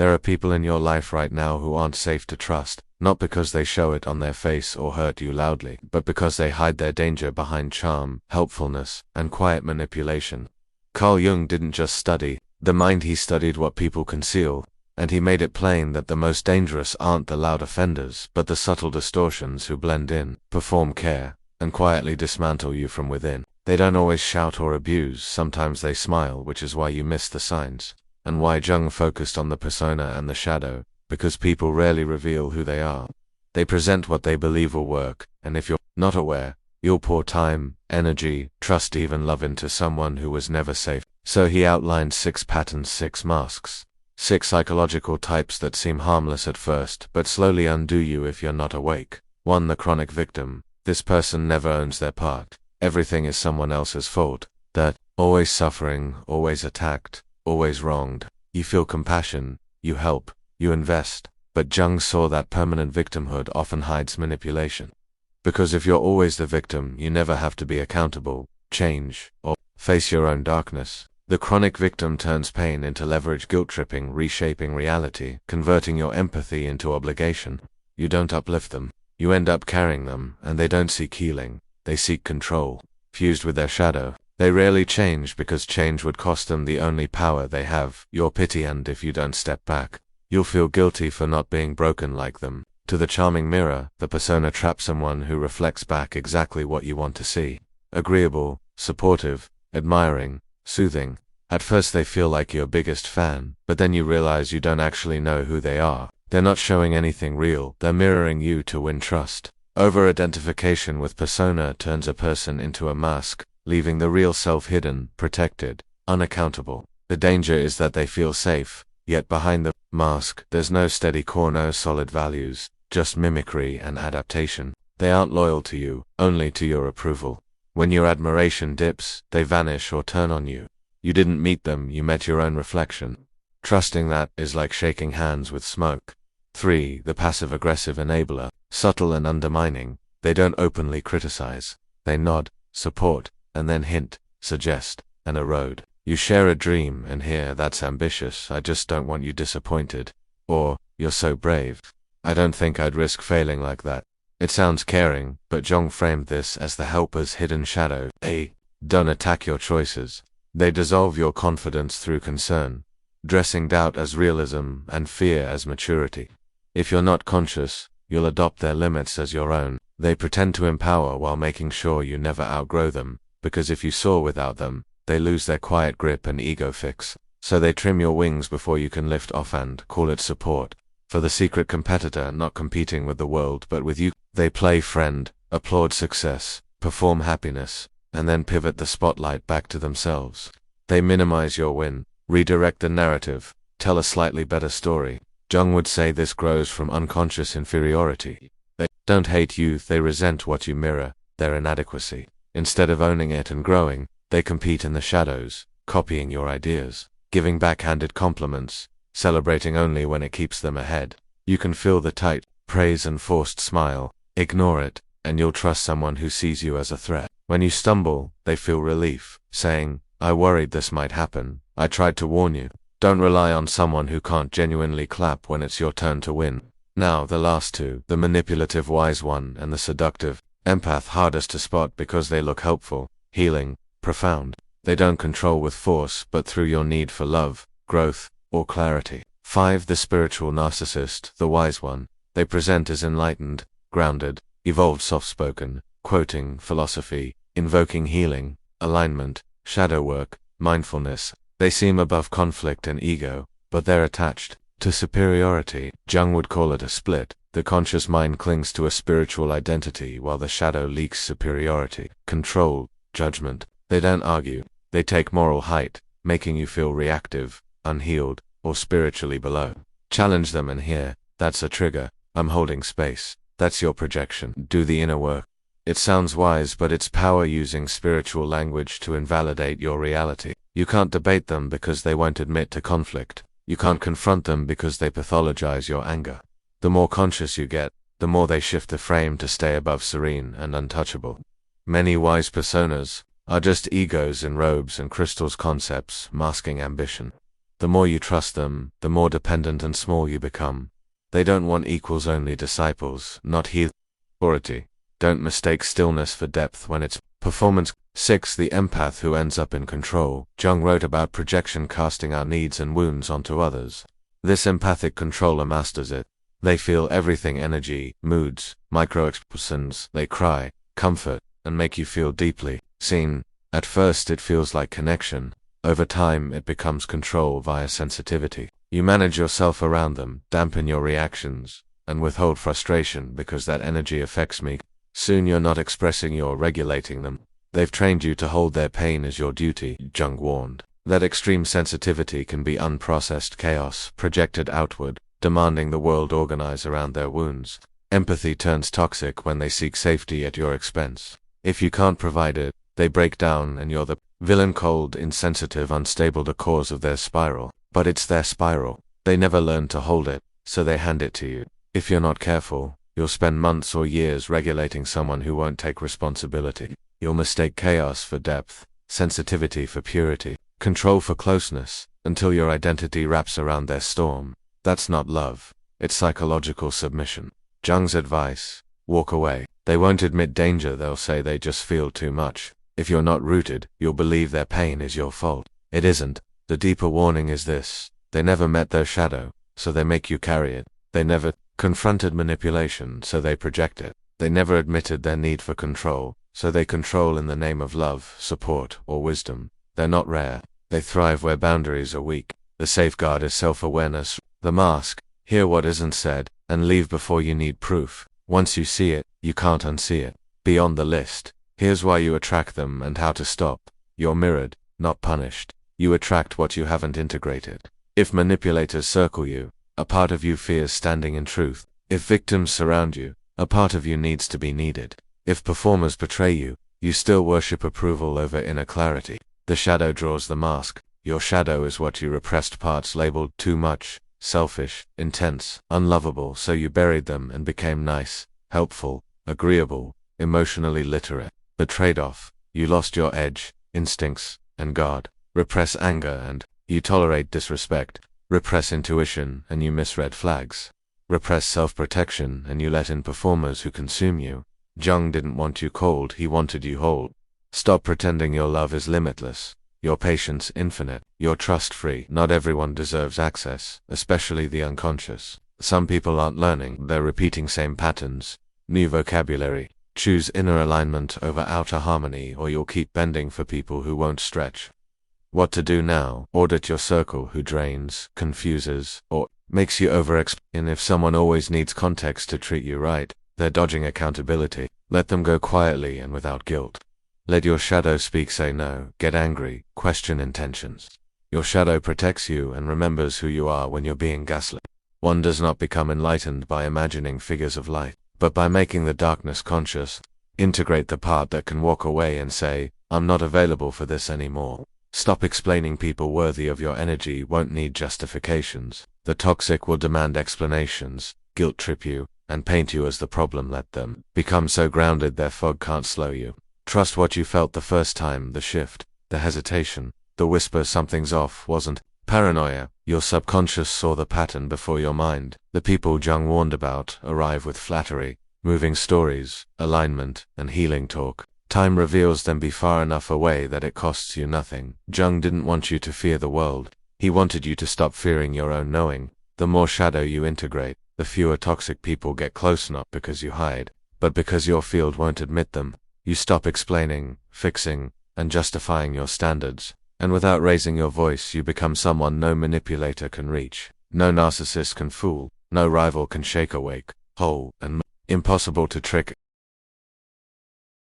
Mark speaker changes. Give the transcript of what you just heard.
Speaker 1: There are people in your life right now who aren't safe to trust, not because they show it on their face or hurt you loudly, but because they hide their danger behind charm, helpfulness, and quiet manipulation. Carl Jung didn't just study the mind, he studied what people conceal, and he made it plain that the most dangerous aren't the loud offenders, but the subtle distortions who blend in, perform care, and quietly dismantle you from within. They don't always shout or abuse, sometimes they smile, which is why you miss the signs. And why Jung focused on the persona and the shadow, because people rarely reveal who they are. They present what they believe will work, and if you're not aware, you'll pour time, energy, trust, even love into someone who was never safe. So he outlined 6 patterns, 6 masks. 6 psychological types that seem harmless at first, but slowly undo you if you're not awake. 1. The chronic victim. This person never owns their part. Everything is someone else's fault. That, always suffering, always attacked, always wronged. You feel compassion, you help, you invest, but Jung saw that permanent victimhood often hides manipulation. Because if you're always the victim, you never have to be accountable, change, or face your own darkness. The chronic victim turns pain into leverage, guilt-tripping, reshaping reality, converting your empathy into obligation. You don't uplift them. You end up carrying them, and they don't seek healing. They seek control. Fused with their shadow, they rarely change because change would cost them the only power they have, your pity, and if you don't step back, you'll feel guilty for not being broken like them. To the charming mirror, the persona traps someone who reflects back exactly what you want to see. Agreeable, supportive, admiring, soothing. At first they feel like your biggest fan, but then you realize you don't actually know who they are. They're not showing anything real, they're mirroring you to win trust. Over-identification with persona turns a person into a mask, leaving the real self hidden, protected, unaccountable. The danger is that they feel safe, yet behind the mask, there's no steady core, no solid values, just mimicry and adaptation. They aren't loyal to you, only to your approval. When your admiration dips, they vanish or turn on you. You didn't meet them, you met your own reflection. Trusting that is like shaking hands with smoke. 3. The passive-aggressive enabler. Subtle and undermining, they don't openly criticize. They nod, support, and then hint, suggest, and erode. You share a dream and hear, "That's ambitious, I just don't want you disappointed." Or, "You're so brave. I don't think I'd risk failing like that." It sounds caring, but Jung framed this as the helper's hidden shadow. They don't attack your choices. They dissolve your confidence through concern, dressing doubt as realism and fear as maturity. If you're not conscious, you'll adopt their limits as your own. They pretend to empower while making sure you never outgrow them, because if you soar without them, they lose their quiet grip and ego fix. So they trim your wings before you can lift off and call it support. For the secret competitor, not competing with the world but with you, they play friend, applaud success, perform happiness, and then pivot the spotlight back to themselves. They minimize your win, redirect the narrative, tell a slightly better story. Jung would say this grows from unconscious inferiority. They don't hate you, they resent what you mirror, their inadequacy. Instead of owning it and growing, they compete in the shadows, copying your ideas, giving backhanded compliments, celebrating only when it keeps them ahead. You can feel the tight praise and forced smile. Ignore it, and you'll trust someone who sees you as a threat. When you stumble, they feel relief, saying, "I worried this might happen. I tried to warn you." Don't rely on someone who can't genuinely clap when it's your turn to win. Now, the last 2, the manipulative wise one and the seductive empath, hardest to spot because they look helpful, healing, profound. They don't control with force, but through your need for love, growth, or clarity. 5. The spiritual narcissist, the wise one. They present as enlightened, grounded, evolved, soft-spoken, quoting philosophy, invoking healing, alignment, shadow work, mindfulness. They seem above conflict and ego, but they're attached to superiority. Jung would call it a split. The conscious mind clings to a spiritual identity while the shadow leaks superiority, control, judgment. They don't argue. They take moral height, making you feel reactive, unhealed, or spiritually below. Challenge them and hear, "That's a trigger. I'm holding space." That's your projection. Do the inner work. It sounds wise, but it's power using spiritual language to invalidate your reality. You can't debate them because they won't admit to conflict. You can't confront them because they pathologize your anger. The more conscious you get, the more they shift the frame to stay above serene and untouchable. Many wise personas are just egos in robes and crystals, concepts masking ambition. The more you trust them, the more dependent and small you become. They don't want equals, only disciples, not healers. Authority. Don't mistake stillness for depth when it's performance. 6. The empath who ends up in control. Jung wrote about projection, casting our needs and wounds onto others. This empathic controller masters it. They feel everything: energy, moods, micro-expressions. They cry, comfort, and make you feel deeply seen. At first it feels like connection. Over time it becomes control via sensitivity. You manage yourself around them, dampen your reactions, and withhold frustration because that energy affects me. Soon you're not expressing, you're regulating them. They've trained you to hold their pain as your duty, Jung warned. That extreme sensitivity can be unprocessed chaos, projected outward, demanding the world organize around their wounds. Empathy turns toxic when they seek safety at your expense. If you can't provide it, they break down and you're the villain. Cold, insensitive, unstable, the cause of their spiral. But it's their spiral. They never learn to hold it, so they hand it to you. If you're not careful, you'll spend months or years regulating someone who won't take responsibility. You'll mistake chaos for depth, sensitivity for purity, control for closeness, until your identity wraps around their storm. That's not love. It's psychological submission. Jung's advice: walk away. They won't admit danger, they'll say they just feel too much. If you're not rooted, you'll believe their pain is your fault. It isn't. The deeper warning is this: they never met their shadow, so they make you carry it. They never confronted manipulation, so they project it. They never admitted their need for control, so they control in the name of love, support, or wisdom. They're not rare. They thrive where boundaries are weak. The safeguard is self-awareness. The mask: hear what isn't said, and leave before you need proof. Once you see it, you can't unsee it. Beyond the list. Here's why you attract them and how to stop. You're mirrored, not punished. You attract what you haven't integrated. If manipulators circle you, a part of you fears standing in truth. If victims surround you, a part of you needs to be needed. If performers betray you, you still worship approval over inner clarity. The shadow draws the mask. Your shadow is what you repressed parts labeled too much, selfish, intense, unlovable, so you buried them and became nice, helpful, agreeable, emotionally literate. The trade-off: you lost your edge, instincts, and guard. Repress anger and you tolerate disrespect. Repress intuition and you miss red flags. Repress self-protection and you let in performers who consume you. Jung didn't want you cold, he wanted you whole. Stop pretending your love is limitless, your patience infinite, your trust free. Not everyone deserves access, especially the unconscious. Some people aren't learning, they're repeating same patterns. New vocabulary. Choose inner alignment over outer harmony, or you'll keep bending for people who won't stretch. What to do now? Audit your circle: who drains, confuses, or makes you and if someone always needs context to treat you right, they're dodging accountability. Let them go quietly and without guilt. Let your shadow speak, say no, get angry, question intentions. Your shadow protects you and remembers who you are when you're being gaslit. One does not become enlightened by imagining figures of light, but by making the darkness conscious. Integrate the part that can walk away and say, I'm not available for this anymore. Stop explaining. People worthy of your energy won't need justifications. The toxic will demand explanations, guilt trip you, and paint you as the problem. Let them become so grounded their fog can't slow you. Trust what you felt the first time: the shift, the hesitation, the whisper something's off wasn't paranoia. Your subconscious saw the pattern before your mind. The people Jung warned about arrive with flattery, moving stories, alignment, and healing talk. Time reveals them. Be far enough away that it costs you nothing. Jung didn't want you to fear the world. He wanted you to stop fearing your own knowing. The more shadow you integrate, the fewer toxic people get close, not because you hide, but because your field won't admit them. You stop explaining, fixing, and justifying your standards, and without raising your voice you become someone no manipulator can reach. No narcissist can fool, no rival can shake awake, whole, and impossible to trick.